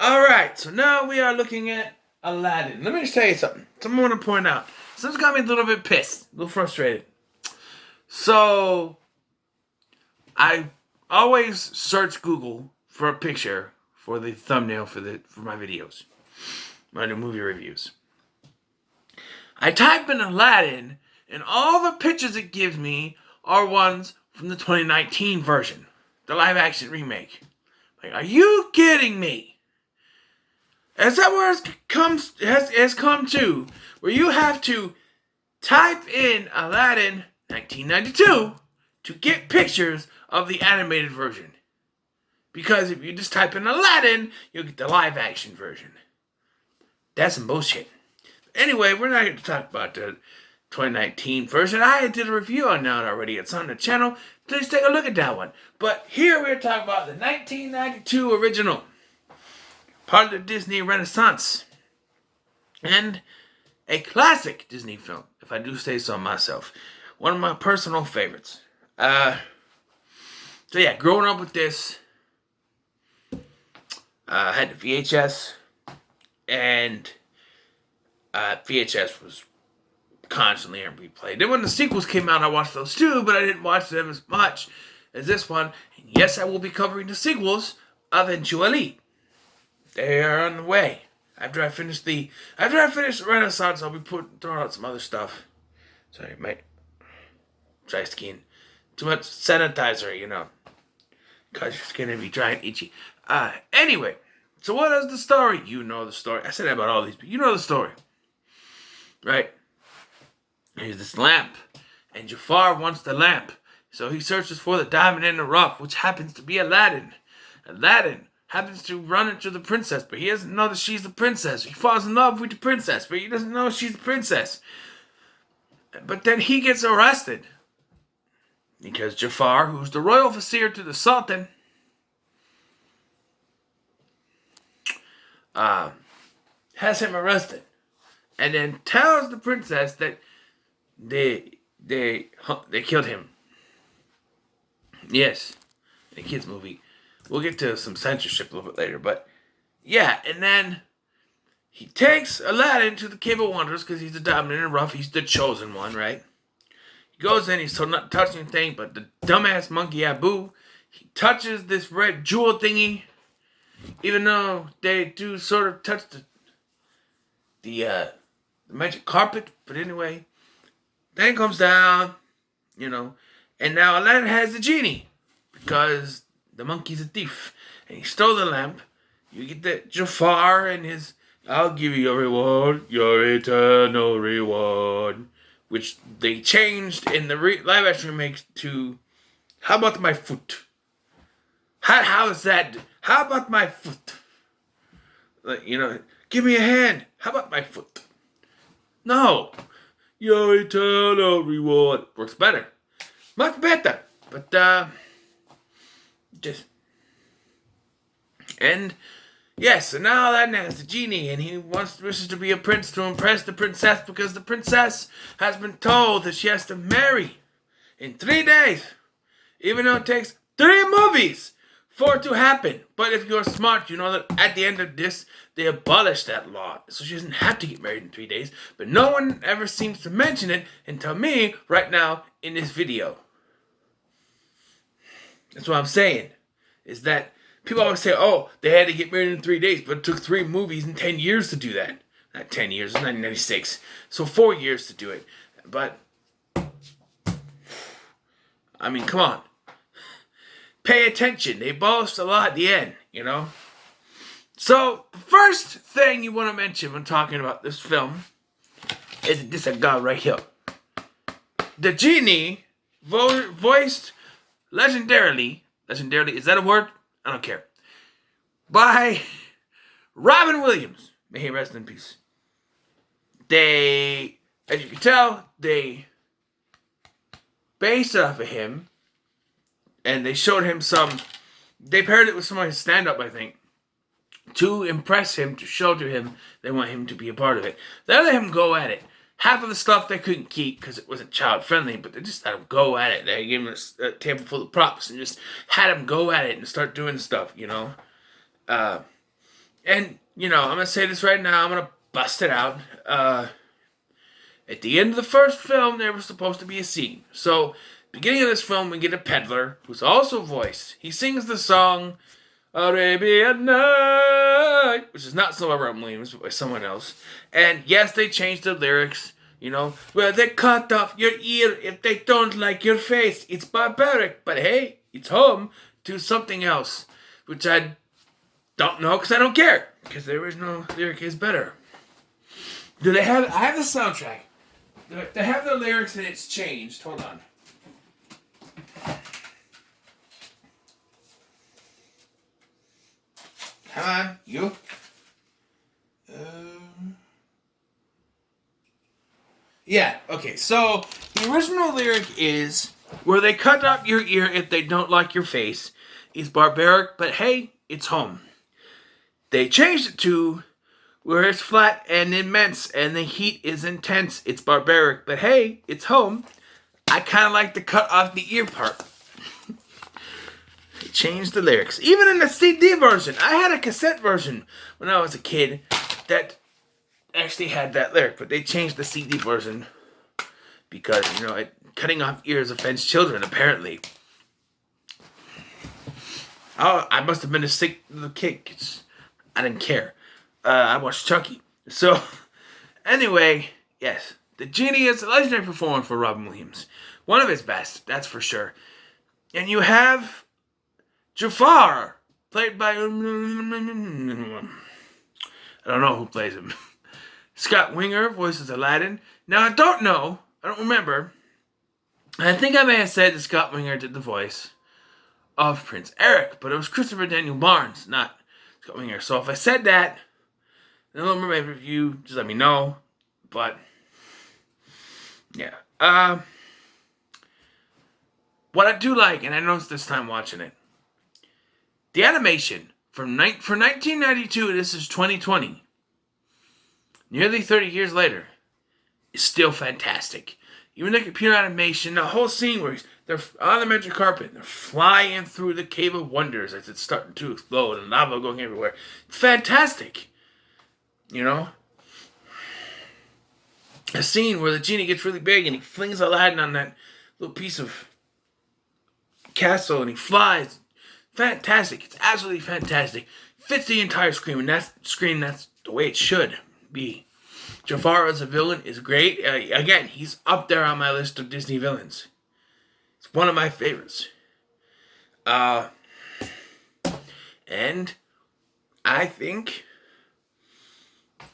Alright, so now we are looking at Aladdin. Let me just tell you something. Something I want to point out. Something's got me a little bit pissed, a little frustrated. So, I always search Google for a picture for the thumbnail for my videos, my new movie reviews. I type in Aladdin, and all the pictures it gives me are ones from the 2019 version, the live-action remake. Like, are you kidding me? Is that where it has come to? Where you have to type in Aladdin 1992 to get pictures of the animated version. Because if you just type in Aladdin, you'll get the live action version. That's some bullshit. Anyway, we're not going to talk about the 2019 version. I did a review on that already. It's on the channel. Please take a look at that one. But here we're talking about the 1992 original. Part of the Disney Renaissance. And a classic Disney film, if I do say so myself. One of my personal favorites. So yeah, growing up with this, I had the VHS, and VHS was constantly on replay. Then when the sequels came out, I watched those too, but I didn't watch them as much as this one. And yes, I will be covering the sequels eventually. They are on the way. After I finish Renaissance, I'll be throwing out some other stuff. Sorry, my dry skin. Too much sanitizer, because your skin will be dry and itchy. Anyway, so what is the story? You know the story. I said that about all these, but you know the story. Right? Here's this lamp, and Jafar wants the lamp. So he searches for the diamond in the rough, which happens to be Aladdin. Aladdin happens to run into the princess, but he doesn't know that she's the princess. He falls in love with the princess, but he doesn't know she's the princess. But then he gets arrested. Because Jafar, who's the royal vizier to the Sultan, has him arrested. And then tells the princess that they killed him. Yes, in a kid's movie. We'll get to some censorship a little bit later, but yeah, and then he takes Aladdin to the Cave of Wonders because he's the diamond in the rough. He's the chosen one, right? He goes in, he's still not touching anything, but the dumbass monkey Abu, he touches this red jewel thingy, even though they do sort of touch the magic carpet. But anyway, then comes down, and now Aladdin has the genie because the monkey's a thief, and he stole the lamp. You get that Jafar and his, I'll give you your reward, your eternal reward, which they changed in the live action remake to, how about my foot? How is that? How about my foot? Like, give me a hand. How about my foot? No. Your eternal reward works better. Much better. But, and yes, so now Aladdin has the genie, and he wishes to be a prince to impress the princess because the princess has been told that she has to marry in 3 days, even though it takes 3 movies for it to happen. But if you're smart, you know that at the end of this, they abolished that law, so she doesn't have to get married in 3 days. But no one ever seems to mention it until me right now in this video. That's what I'm saying, is that people always say, oh, they had to get married in 3 days, but it took 3 movies and 10 years to do that. Not 10 years, 1996. So 4 years to do it. But, I mean, come on. Pay attention. They boast a lot at the end, So, the first thing you want to mention when talking about this film is this guy right here. The genie voiced legendarily, is that a word? I don't care. By Robin Williams. May he rest in peace. They, as you can tell, they based it off of him. And they showed him they paired it with some of his stand-up, I think. To impress him, to show to him they want him to be a part of it. They let him go at it. Half of the stuff they couldn't keep because it wasn't child-friendly, but they just let him go at it. They gave him a table full of props and just had him go at it and start doing stuff, And And, I'm going to say this right now. I'm going to bust it out. At the end of the first film, there was supposed to be a scene. So, beginning of this film, we get a peddler who's also voiced. He sings the song Arabian Night, which is not sung by Robin Williams, but by someone else. And yes, they changed the lyrics. Well, they cut off your ear if they don't like your face. It's barbaric, but hey, it's home to something else, which I don't know because I don't care, because the original lyric is better. Do they have? I have the soundtrack. They have the lyrics and it's changed. Hold on. Come on, you. Yeah, okay, so the original lyric is, where they cut off your ear if they don't like your face. It's barbaric, but hey, it's home. They changed it to, where it's flat and immense and the heat is intense. It's barbaric, but hey, it's home. I kind of like the cut off the ear part. They changed the lyrics. Even in the CD version. I had a cassette version when I was a kid that actually had that lyric, but they changed the CD version because, cutting off ears offends children, apparently. Oh, I must have been a sick little kid. I didn't care. I watched Chucky. So, anyway, yes. The Genie is a legendary performance for Robin Williams. One of his best, that's for sure. And you have Jafar, played by I don't know who plays him. Scott Winger voices Aladdin. Now, I don't remember. I think I may have said that Scott Winger did the voice of Prince Eric, but it was Christopher Daniel Barnes, not Scott Winger. So if I said that in a Little Mermaid review, just let me know. But, yeah. What I do like, and I noticed this time watching it, the animation for 1992, this is 2020. Nearly 30 years later, is still fantastic. Even the computer animation, the whole scene where they're on the magic carpet, they're flying through the Cave of Wonders as it's starting to explode and lava going everywhere. It's fantastic. A scene where the genie gets really big and he flings Aladdin on that little piece of castle and he flies. Fantastic. It's absolutely fantastic. Fits the entire screen, and that's the way it should be. Jafar as a villain is great. Again, he's up there on my list of Disney villains. It's one of my favorites. And I think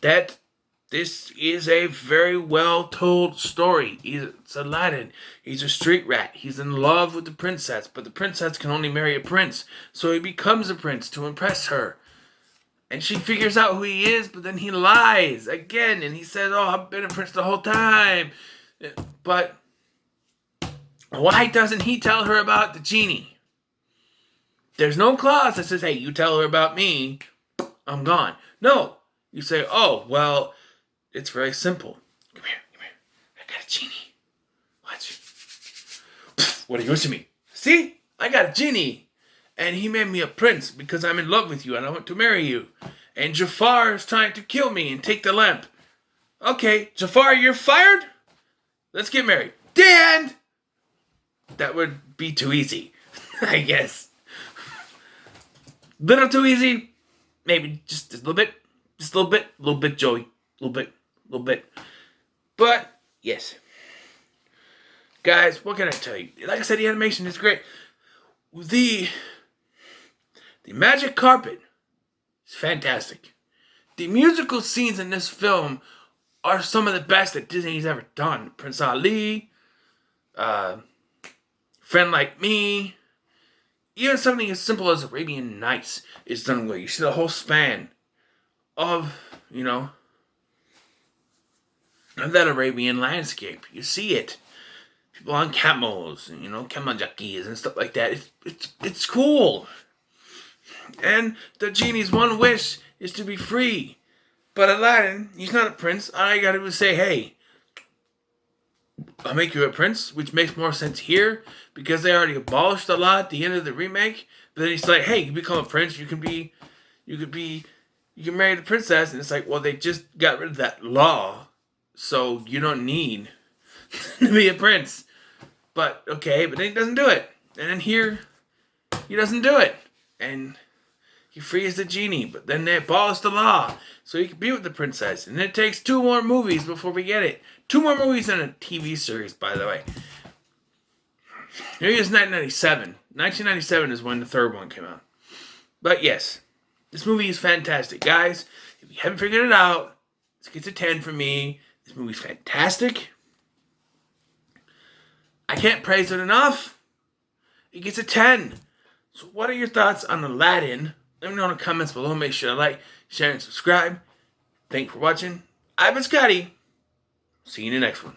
that this is a very well told story. It's Aladdin. He's a street rat. He's in love with the princess, but the princess can only marry a prince. So he becomes a prince to impress her. And she figures out who he is, but then he lies again. And he says, oh, I've been a prince the whole time. But why doesn't he tell her about the genie? There's no clause that says, hey, you tell her about me, I'm gone. No. You say, oh, well, it's very simple. Come here. I got a genie. Watch. What are you to me? See? I got a genie. And he made me a prince because I'm in love with you and I want to marry you. And Jafar is trying to kill me and take the lamp. Okay, Jafar, you're fired? Let's get married. The end! That would be too easy, I guess. Little too easy. Maybe just a little bit. Just a little bit. A little bit, Joey. A little bit. But, yes. Guys, what can I tell you? Like I said, the animation is great. The magic carpet is fantastic. The musical scenes in this film are some of the best that Disney's ever done. Prince Ali, Friend Like Me, even something as simple as Arabian Nights is done well. You see the whole span of, of that Arabian landscape. You see it. People on camels, and, camel jockeys and stuff like that. It's cool. And the genie's one wish is to be free. But Aladdin, he's not a prince. All I gotta do is say, hey, I'll make you a prince, which makes more sense here because they already abolished the law at the end of the remake. But then he's like, hey, you become a prince. You could be you can marry the princess, and it's like, well, they just got rid of that law, so you don't need to be a prince. But okay, but then he doesn't do it, and then here he doesn't do it, and he frees the genie, but then they abolish the law so he can be with the princess, and it takes 2 more movies before we get it. 2 more movies and a TV series, by the way. Maybe it's 1997. 1997 is when the 3rd one came out. But yes, this movie is fantastic. Guys, if you haven't figured it out, this gets a 10 from me. This movie's fantastic. I can't praise it enough. It gets a 10. So what are your thoughts on Aladdin? Let me know in the comments below. Make sure to like, share, and subscribe. Thanks for watching. I've been Scotty. See you in the next one.